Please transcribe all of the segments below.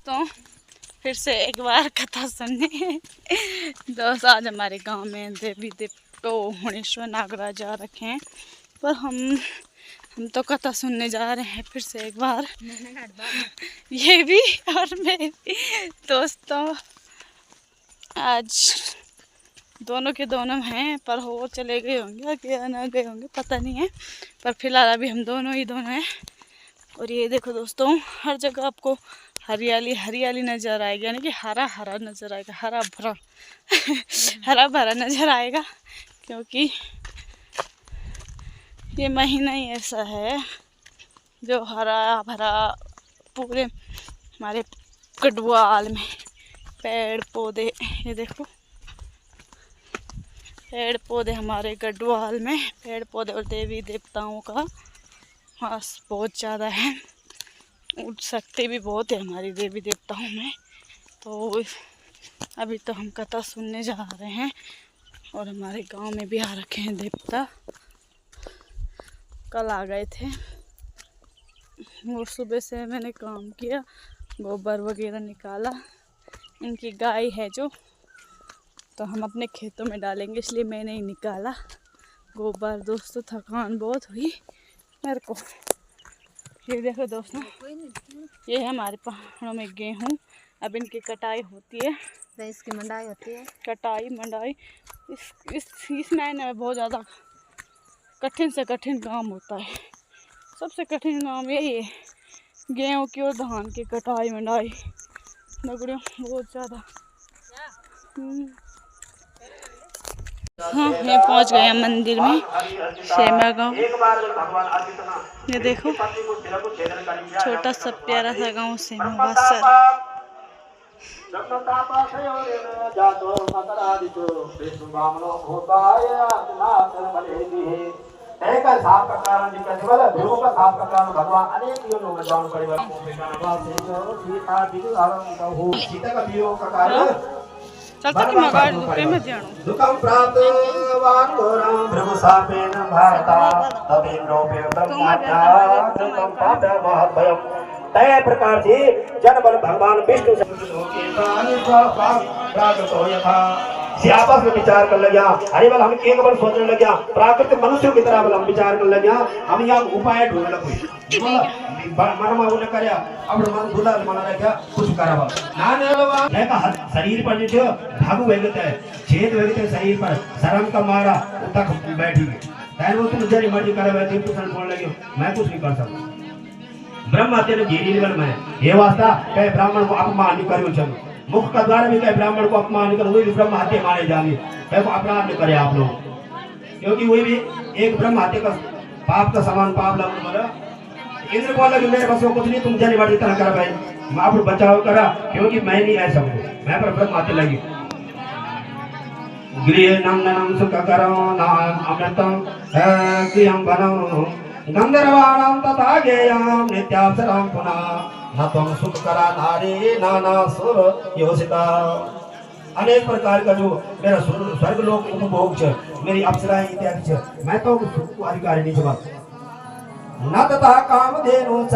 तो फिर से एक बार कथा सुनने दोस्त आज हमारे गांव में देवी देवता हुणेश्वर नागराज आ रखे हैं, पर हम तो कथा सुनने जा रहे हैं फिर से एक बार। ये भी और मैं भी दोस्तों आज दोनों के दोनों हैं, पर वो चले गए होंगे क्या ना गए होंगे पता नहीं है, पर फिलहाल अभी हम दोनों हैं। और ये देखो दोस्तों, हर जगह आपको हरियाली हरियाली नज़र आएगी, यानी कि हरा हरा नज़र आएगा, हरा भरा हरा भरा नज़र आएगा, क्योंकि ये महीना ही ऐसा है जो हरा भरा पूरे हमारे गढ़वाल में पेड़ पौधे, ये देखो पेड़ पौधे हमारे गढ़वाल में पेड़ पौधे और देवी देवताओं का वास बहुत ज़्यादा है, उठ सकते भी बहुत है हमारी देवी देवताओं में। तो अभी तो हम कथा सुनने जा रहे हैं और हमारे गांव में भी आ रखे हैं देवता, कल आ गए थे और सुबह से मैंने काम किया, गोबर वगैरह निकाला। इनकी गाय है जो, तो हम अपने खेतों में डालेंगे इसलिए मैंने ही निकाला गोबर। दोस्तों थकान बहुत हुई मेरे को। ये देखो दोस्तों, ये है हमारे पहाड़ों में गेहूँ, अब इनकी कटाई होती है, तो इसकी मंडाई होती है। कटाई मंडाई इस महीने में बहुत ज़्यादा कठिन से कठिन काम होता है। सबसे कठिन काम यही है, गेहूँ की और धान की कटाई मंडाई नगड़ियों बहुत ज़्यादा। हाँ, मैं पहुंच गया मंदिर में, शेमा गाँव। ये देखो छोटा सा प्यारा सा गाँव शेमा सर। चलता कि मगाड़ दुखे में ध्यान दुखम प्राप्त वान घोरम प्रभु सापेन भारता तबेन्द्रो पे ब्रह्मात्या दुखम पाप महत् भयम। तय प्रकार से जन बल भगवान विष्णु से प्राकृत हो यथा आपस में विचार कर लगा। अरे बल हम एक बार सोचने लगे, प्राकृतिक मनुष्यों की तरह बल हम विचार कर लगे, हम यहाँ उपाय ढूंढ लगे मन में करया अब मन बुला मना रखा कुछ करवा ना का शरीर पर जो भागु वेगत है छेद वेगत है शरीर पर शर्म का मारा तक बैठी है वो तुम जरी मर्जी करे बैठे पूछन बोल लगे मैं कुछ नहीं कर सकता। ब्रह्म हत्या ने घेरी निवन में ये वास्ता कहे ब्राह्मण को अपमान नहीं करो चलो मुख का द्वारा भी कहे ब्राह्मण को अपमान नहीं करो, वही भी ब्रह्म हत्या माने जाएंगे, कहे को अपराध नहीं करे आप लोग, क्योंकि वही भी एक ब्रह्म हत्या का पाप का समान पाप लग मरा। इंद्र को लगे मेरे पास कुछ नहीं, तुम जाने वाली तरह कर भाई मैं आप बचाव करा, क्योंकि मैं नहीं ऐसा हूँ, मैं पर ब्रह्म हत्या लगी। गृह नंदनम सुख करो नाम अमृतम गृहम बनो गंधर्वाणां तथा गेयं नित्याप्सरां पुनः न त्वं सुख करा नारी नाना सुर योषिता। अनेक प्रकार का जो मेरा स्वर्ग लोक उपभोग छ, मेरी अप्सराएं इत्यादि छ, मैं तो सुख को अधिकारी नहीं छवा। न तथा कामधेनु च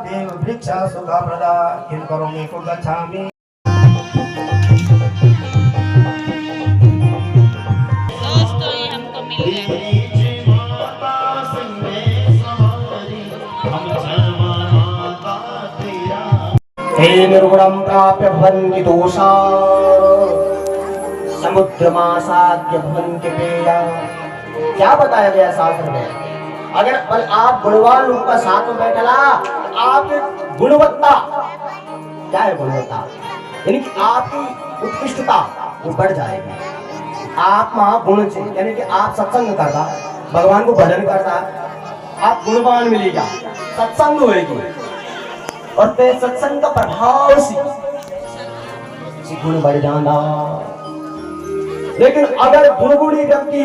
देव वृक्ष सुख प्रदा किं करोमि को गच्छामि। दोस्तों ये हमको मिल गए हे निर्गुणं प्राप्य भवन्ति दोषा समुद्रमासाद्य भवन्ति पेया। क्या बताया गया शास्त्र में, अगर आप गुणवान रूप का साथ में बैठला तो आपकी गुणवत्ता क्या है, गुणवत्ता यानी कि आपकी उत्कृष्टता वो बढ़ जाएगी। आप महागुण से यानी कि आप सत्संग करता भगवान को भजन करता आप गुणवान मिलेगा, सत्संग होएगी और ते सत्संग का प्रभाव से गुण बढ़ जाना। लेकिन अगर गुणगुणी व्यक्ति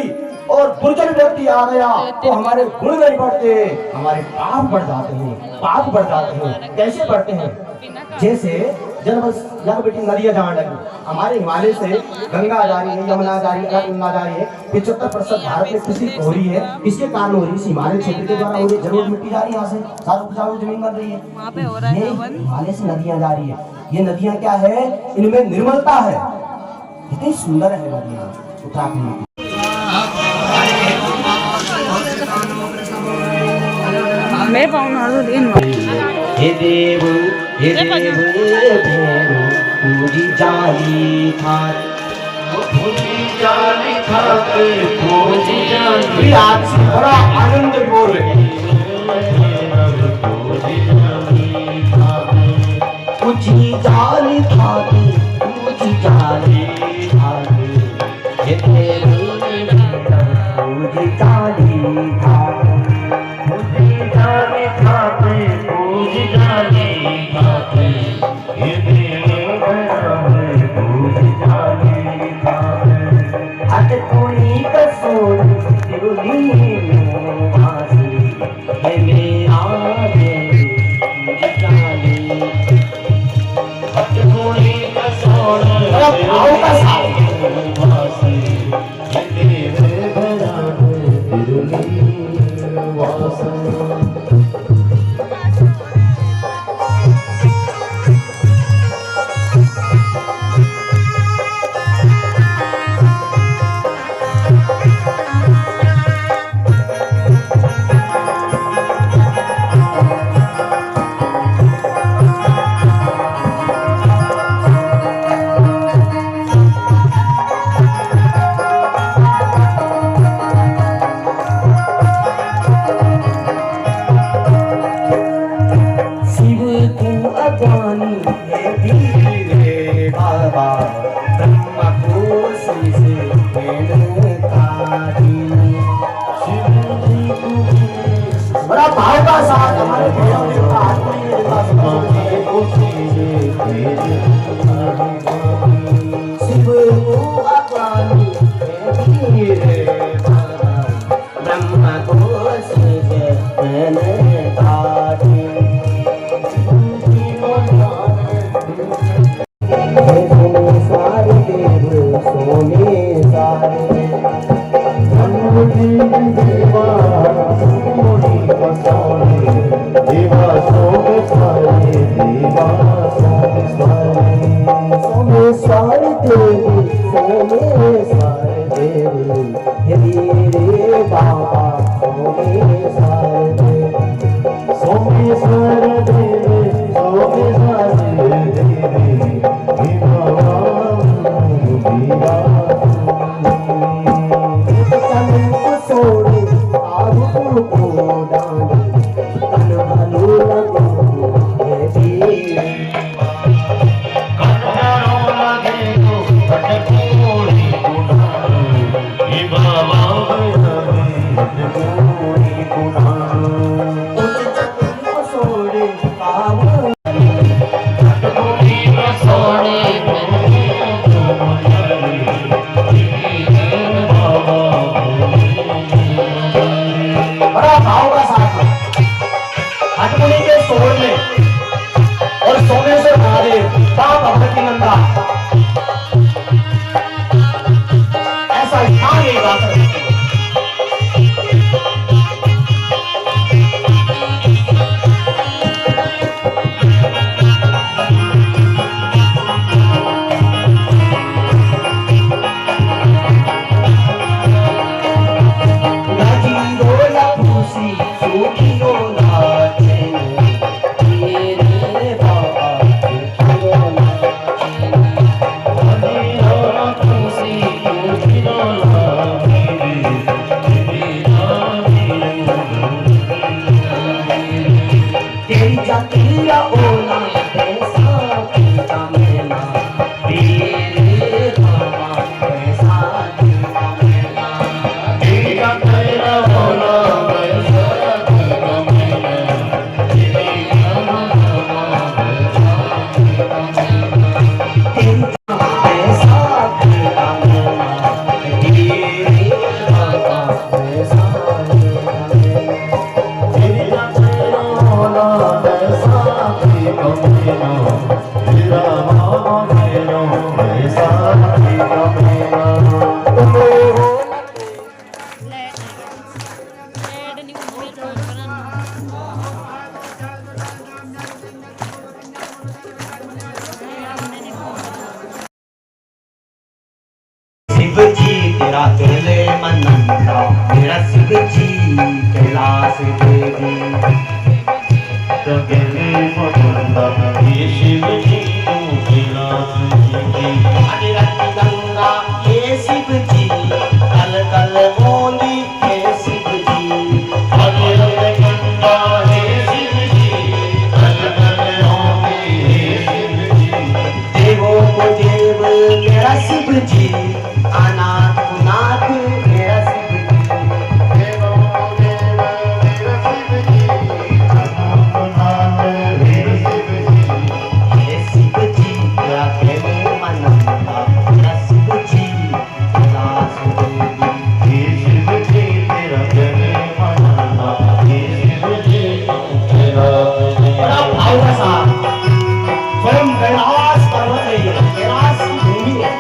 और दुर्जन व्यक्ति आ गया तो हमारे गुण नहीं बढ़ते, हमारे पाप बढ़ जाते हैं, पाप बढ़ जाते हैं। कैसे बढ़ते हैं, जैसे जब बेटी नदियां जाने लगी, हमारे हिमालय से गंगा जा रही है, यमुना जा रही है, गंगा जा रही है, 75% भारत में कृषि हो रही है, इसके कारण हो रही है, हिमालय क्षेत्र के द्वारा हो रही है, जरूर मिट्टी जा रही है, यहाँ से सारी उपजाऊ जमीन बन रही है, हिमालय से नदियां जा रही है। ये नदियां क्या है, इनमें निर्मलता है। कितनी सुंदर है नदियां उत्तराखंड की। मैं पाऊँ दिन हे देव पूजी जाली था, पूजी जाली था, पूजी जाली आज बड़ा आनंद बोल पूजी जाली था, पूजी जाली था, हे देव पूजी जाली था, पूजी जाली था, पूजी जाली था, हे देव पूजी जाली था। आज कोई कसोर तिरुली में वासी है मेरा देव पूजी जाली। आज कोई कसोर वासी है देव तिरुली वासी। बड़ा भाव का साथ हमारे शिव को अपानी ब्रह्मा को सारे देव सोने सारे देवा सोने सारे देवा सोने सारे शिव जी तेरा चले मनंदा, मेरा शिव जी कैलाश देवी चले मनंदा, ये शिव जी तू कैलाश देवी। अनिरत गंगा ये शिव जी, कल कल बोली हे शिव जी। अनिरत गंगा हे शिव जी, कल कल बोली हे शिव जी। देवों को देव मेरा शिव जी, अनाथ को नाथ मेरा शिव जी। देवों को देव मेरा शिव जी, अनाथ को नाथ मेरा शिव जी। ये शिव जी तेरा प्रेम मनंदा, मेरा शिव जी कैलाश देवी। ये शिव जी तेरा प्रेम मनंदा, ये शिव जी कैलाश देवी। बड़ा भाव का साथ स्वयं कैलाश पर्वत है, ये कैलाश की भूमि है।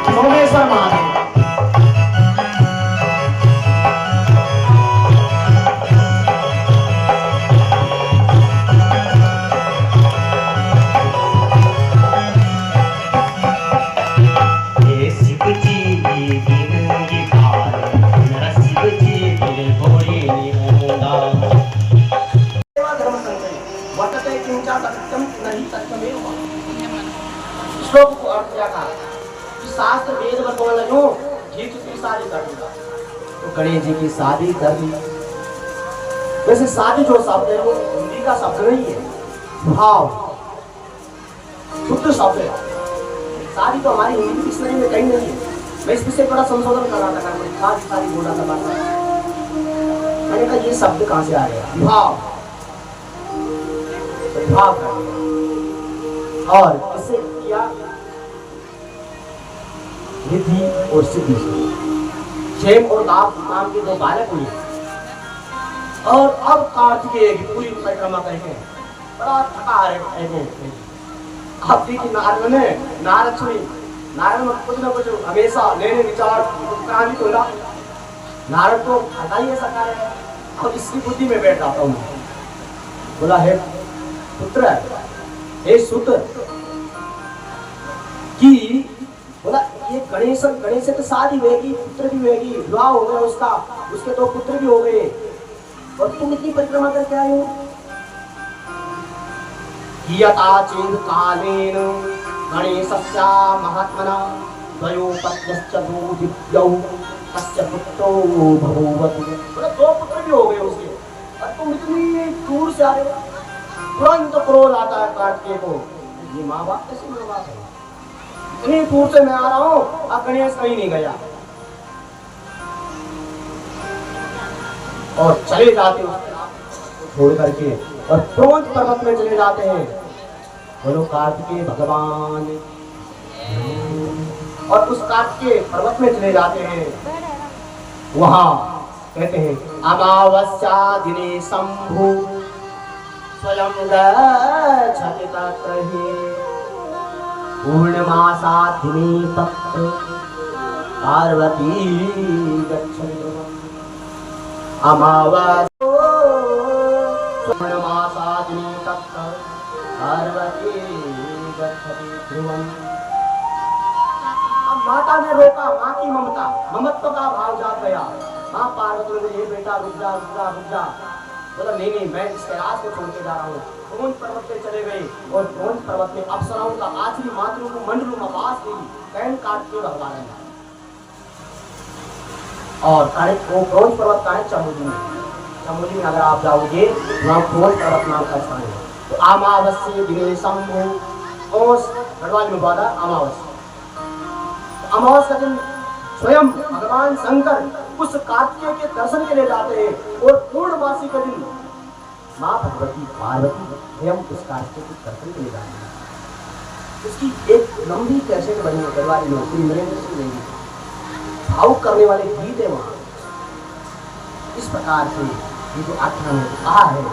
सोमेश्वर महादेव ये शिव जी ये दिन ये काल, मेरा शिव जी तेरे भोरे निरंदा। धर्म संचय वर्तते किंचा सत्यम नहीं सत्यमेव। श्लोक को अर्थ क्या कहा कि शास्त्र वेद में बोल रहे हो ये की शादी कर दूंगा, तो गणेश जी की शादी कर दी। वैसे शादी जो शब्द है वो हिंदी का शब्द नहीं है, भाव शुद्ध शब्द है। शादी तो हमारी हिंदी डिक्शनरी में कहीं नहीं है। मैं इस विषय बड़ा संशोधन कर रहा था, शादी बोल रहा था बात में। मैंने कहा ये शब्द कहाँ से आ गया, भाव भाव कर। और इसे किया रिद्धि और सिद्धि से। क्षेम और नाम के दो बालक हुए, और अब कार्तिकेय की पूरी परिक्रमा करके बड़ा थका रहे। अब देखिए नारद सुनी, नारद में कुछ न कुछ हमेशा नए विचार क्रांति हो रहा। नारद को हटा ही ऐसा कार्य है। अब इसकी बुद्धि में बैठ जाता हूँ, बोला है पुत्र हे सुत कि बोला ये गणेश से तो शादी हुएगी, पुत्र भी हुएगी, विवाह हो गया उसका, उसके दो पुत्र भी हो गए, और तुम इतनी परिक्रमा करके आए हो। यथाचिद कालेन गणेशस्य महात्मना द्वयो पत्न्यश्च द्वौ दिव्यौ तस्य पुत्रो बभूव। बोला दो पुत्र भी हो गए उसके, और तुम इतनी दूर से आ रहे हो। तुरंत क्रोध आता है कार्तिकेय को, ये माँ बाप कैसे माँ बाप है, इतनी दूर से मैं आ रहा हूँ, अब गणेश कहीं नहीं गया। और चले जाते छोड़ करके, और क्रोध पर्वत में चले जाते हैं। बोलो कार्तिकेय भगवान, और उस कार्तिकेय पर्वत में चले जाते हैं। वहां कहते हैं अमावस्या दिने शंभु स्वयं गच्छति तत्र हि, पूर्णमासा दिने तत्र पार्वती गच्छति ध्रुवम्। अमावस्या पूर्णमासा दिने तत्र पार्वती गच्छति ध्रुवम्। अब माता ने रोका, माँ की ममत्व का भाव जाग गया। माँ पार्वती ने बोली, बेटा रुक जा रुक जा रुक जा। बोला नहीं मैं इस कैलाश को छोड़ के जा रहा हूँ। क्रौंच पर्वत पे चले गए, और क्रौंच पर्वत में अप्सराओं का आखिरी मातृ को मंडलू में वास दी, कैन काट के भगवा रहे। और क्रौंच पर्वत का है चमोली में। चमोली में अगर आप जाओगे वहाँ क्रौंच पर्वत नाम का स्थान है। तो अमावस्या दिने शंभु, ओस गढ़वाल में बाधा अमावस्या। अमावस्या का दिन स्वयं भगवान शंकर उस कार्तिकेय के दर्शन के लिए जाते हैं, और पूर्णमासी के दिन माँ भगवती पार्वती स्वयं उस कार्तिकेय के दर्शन के लिए जाते हैं। उसकी एक लंबी कैसेट बनी है गढ़वाली में, श्री नरेंद्र सिंह ने भावुक करने वाले गीत है वहाँ। इस प्रकार से ये जो आख्यान है कहा है